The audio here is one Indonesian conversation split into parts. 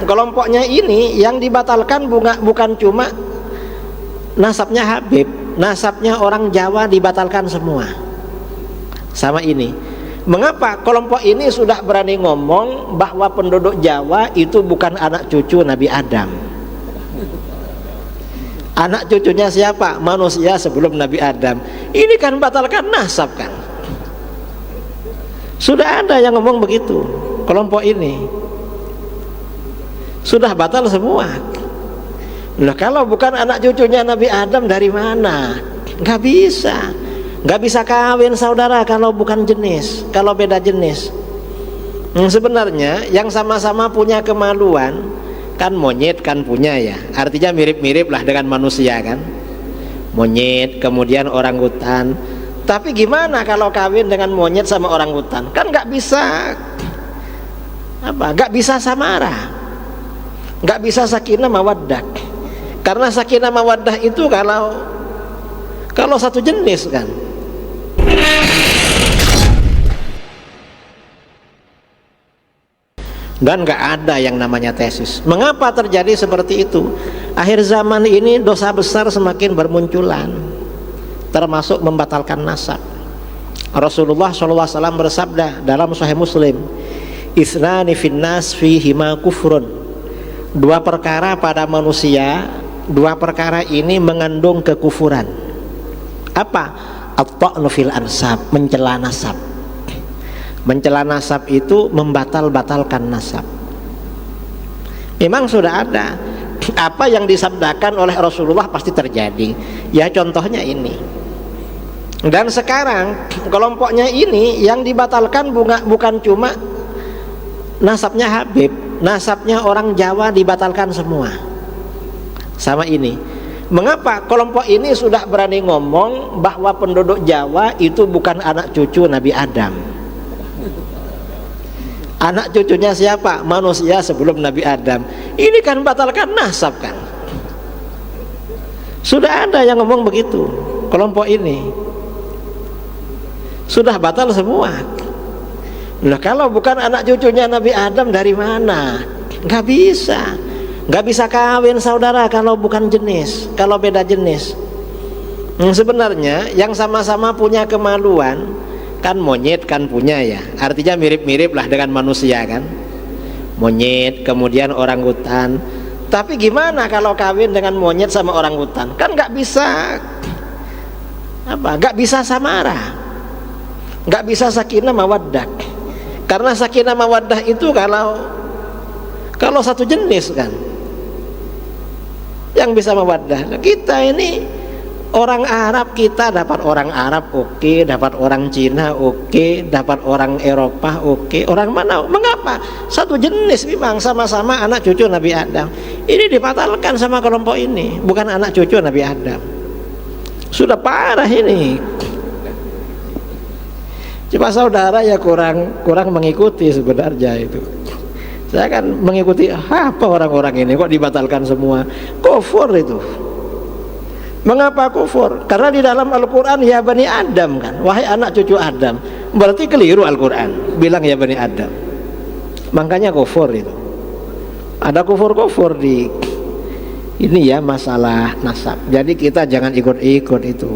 kelompoknya ini yang dibatalkan bukan cuma nasabnya Habib, nasabnya orang Jawa dibatalkan semua. Sama ini. Mengapa kelompok ini sudah berani ngomong bahwa penduduk Jawa itu bukan anak cucu Nabi Adam? Anak cucunya siapa? Manusia sebelum Nabi Adam. Ini kan batalkan nasab kan? Sudah ada yang ngomong begitu. Kelompok ini sudah batal semua. Nah, kalau bukan anak cucunya Nabi Adam dari mana? Nggak bisa. Nggak bisa kawin saudara kalau bukan jenis, kalau beda jenis. Sebenarnya yang sama-sama punya kemaluan kan monyet kan punya ya, artinya mirip-mirip lah dengan manusia kan, monyet kemudian orangutan. Tapi gimana kalau kawin dengan monyet sama orangutan? Kan nggak bisa nggak bisa samara, nggak bisa sakinah mawaddah. Karena sakinah mawaddah itu kalau satu jenis kan. Dan nggak ada yang namanya tesis. Mengapa terjadi seperti itu? Akhir zaman ini dosa besar semakin bermunculan, termasuk membatalkan nasab. Rasulullah SAW bersabda dalam Sahih Muslim, "Ithnani finnas fihima kufrun." Dua perkara pada manusia, dua perkara ini mengandung kekufuran. Apa? At-ta'nu fil ansab, mencela nasab. Mencela nasab itu membatalkan nasab. Memang sudah ada. Apa yang disabdakan oleh Rasulullah pasti terjadi. Ya contohnya ini. Dan sekarang kelompoknya ini yang dibatalkan bukan cuma nasabnya Habib, nasabnya orang Jawa dibatalkan semua. Sama ini. Mengapa kelompok ini sudah berani ngomong bahwa penduduk Jawa itu bukan anak cucu Nabi Adam? Anak cucunya siapa? Manusia sebelum Nabi Adam. Ini kan batalkan nasab kan? Sudah ada yang ngomong begitu. Kelompok ini sudah batal semua. Nah, kalau bukan anak cucunya Nabi Adam dari mana? Nggak bisa. Nggak bisa kawin saudara kalau bukan jenis, kalau beda jenis. Sebenarnya yang sama-sama punya kemaluan kan monyet kan punya ya, artinya mirip-mirip lah dengan manusia kan, monyet kemudian orangutan. Tapi gimana kalau kawin dengan monyet sama orangutan? Kan nggak bisa nggak bisa samara, nggak bisa sakinah mawaddah. Karena sakinah mawaddah itu kalau satu jenis kan yang bisa mawaddah. Kita ini orang Arab, kita dapat orang Arab oke, dapat orang Cina oke, dapat orang Eropa oke, orang mana? Mengapa? Satu jenis memang sama-sama anak cucu Nabi Adam. Ini dibatalkan sama kelompok ini, bukan anak cucu Nabi Adam. Sudah parah ini. Cuma saudara ya kurang mengikuti sebenarnya itu. Saya kan mengikuti apa orang-orang ini kok dibatalkan semua? Kufur itu. Mengapa kufur? Karena di dalam Al-Quran ya Bani Adam kan, wahai anak cucu Adam. Berarti keliru Al-Quran bilang ya Bani Adam. Makanya kufur itu. Ada kufur-kufur di ini ya masalah nasab. Jadi kita jangan ikut-ikut itu.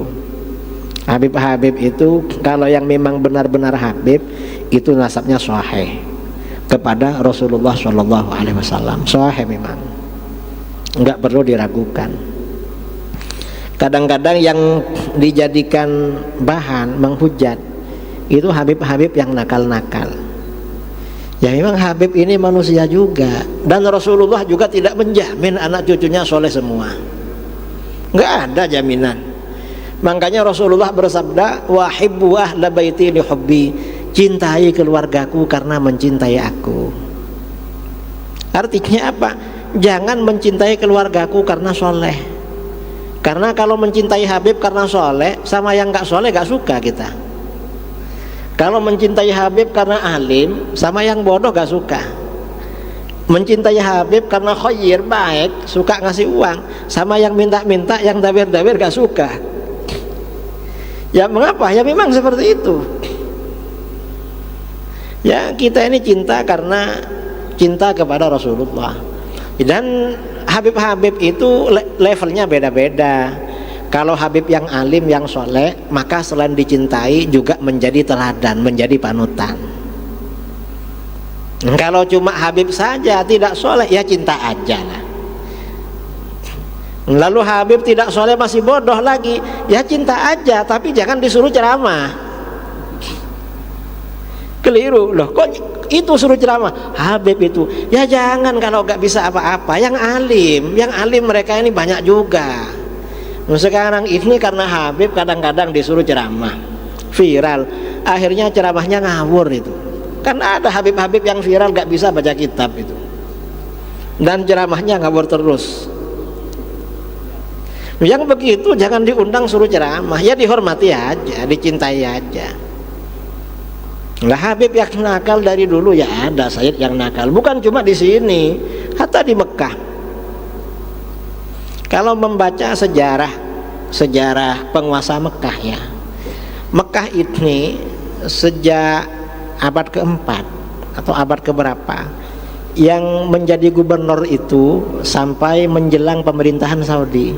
Habib-habib itu kalau yang memang benar-benar Habib itu nasabnya sahih kepada Rasulullah SAW. Sahih memang, nggak perlu diragukan. Kadang-kadang yang dijadikan bahan menghujat itu Habib-habib yang nakal-nakal. Ya memang Habib ini manusia juga, dan Rasulullah juga tidak menjamin anak cucunya soleh semua. Nggak ada jaminan. Makanya Rasulullah bersabda, "Wahibbu ahla baiti li hubbi." Cintai keluargaku karena mencintai aku. Artinya apa? Jangan mencintai keluargaku karena soleh. Karena kalau mencintai Habib karena soleh, sama yang gak soleh gak suka kita. Kalau mencintai Habib karena alim, sama yang bodoh gak suka. Mencintai Habib karena khair, baik, suka ngasih uang, sama yang minta-minta, yang dabir-dabir gak suka. Ya mengapa? Ya memang seperti itu. Ya kita ini cinta karena cinta kepada Rasulullah. Dan Habib-habib itu levelnya beda-beda. Kalau Habib yang alim, yang soleh, maka selain dicintai juga menjadi teladan, menjadi panutan. Kalau cuma Habib saja tidak soleh, ya cinta aja lah. Lalu Habib tidak soleh masih bodoh lagi, ya cinta aja, tapi jangan disuruh ceramah. Keliru loh, kok itu suruh ceramah Habib itu? Ya jangan kalau nggak bisa apa-apa. Yang alim mereka ini banyak juga. Sekarang ini karena Habib kadang-kadang disuruh ceramah viral, akhirnya ceramahnya ngawur itu. Kan ada Habib-habib yang viral nggak bisa baca kitab itu, dan ceramahnya ngawur terus. Yang begitu jangan diundang suruh ceramah, ya dihormati aja, dicintai aja. Lah Habib yang nakal dari dulu ya ada Sayyid yang nakal, bukan cuma di sini, hatta di Mekah. Kalau membaca sejarah penguasa Mekah ya, Mekah ini sejak abad keempat atau abad keberapa yang menjadi gubernur itu sampai menjelang pemerintahan Saudi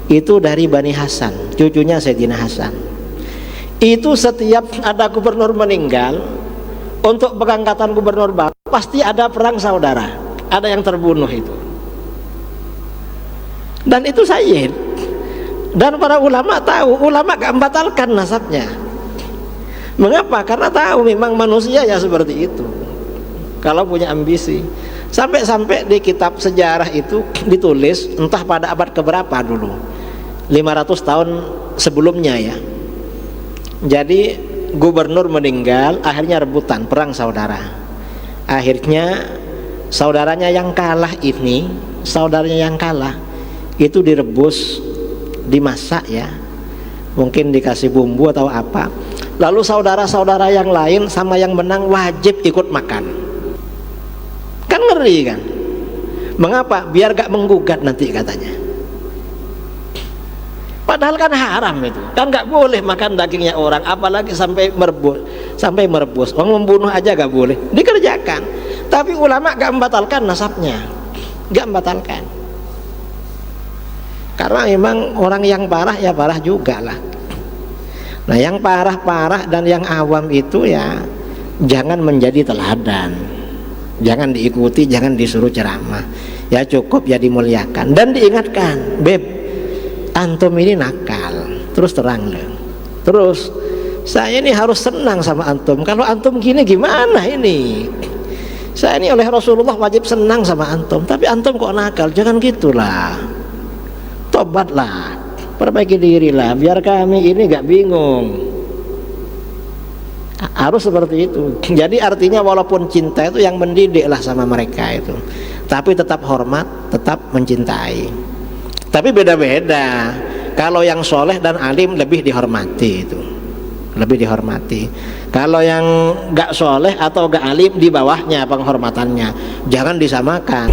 itu dari Bani Hasan, cucunya Sayyidina Hasan. Itu setiap ada gubernur meninggal, untuk pengangkatan gubernur baru pasti ada perang saudara, ada yang terbunuh itu. Dan itu Sayyid. Dan para ulama tahu, ulama gak membatalkan nasabnya. Mengapa? Karena tahu memang manusia ya seperti itu. Kalau punya ambisi, sampai-sampai di kitab sejarah itu ditulis entah pada abad keberapa dulu, 500 tahun sebelumnya ya. Jadi gubernur meninggal, akhirnya rebutan, perang saudara. Akhirnya saudaranya yang kalah itu direbus, dimasak ya, mungkin dikasih bumbu atau apa. Lalu saudara-saudara yang lain sama yang menang wajib ikut makan. Kan ngeri kan? Mengapa? Biar gak menggugat nanti katanya. Padahal kan haram itu, kan nggak boleh makan dagingnya orang, apalagi sampai merebus. Orang membunuh aja nggak boleh, dikerjakan. Tapi ulama nggak membatalkan nasabnya, nggak membatalkan. Karena memang orang yang parah ya parah juga lah. Nah yang parah-parah dan yang awam itu ya jangan menjadi teladan, jangan diikuti, jangan disuruh ceramah. Ya cukup ya dimuliakan dan diingatkan, Beb, antum ini nakal, terus terang loh. Terus saya ini harus senang sama antum. Kalau antum gini gimana ini? Saya ini oleh Rasulullah wajib senang sama antum, tapi antum kok nakal? Jangan gitulah. Tobatlah, perbaiki dirilah, biar kami ini gak bingung. Harus seperti itu. Jadi artinya walaupun cinta itu yang mendidik lah sama mereka itu, tapi tetap hormat, tetap mencintai. Tapi beda-beda. Kalau yang soleh dan alim lebih dihormati itu, lebih dihormati. Kalau yang gak soleh atau gak alim di bawahnya penghormatannya, jangan disamakan.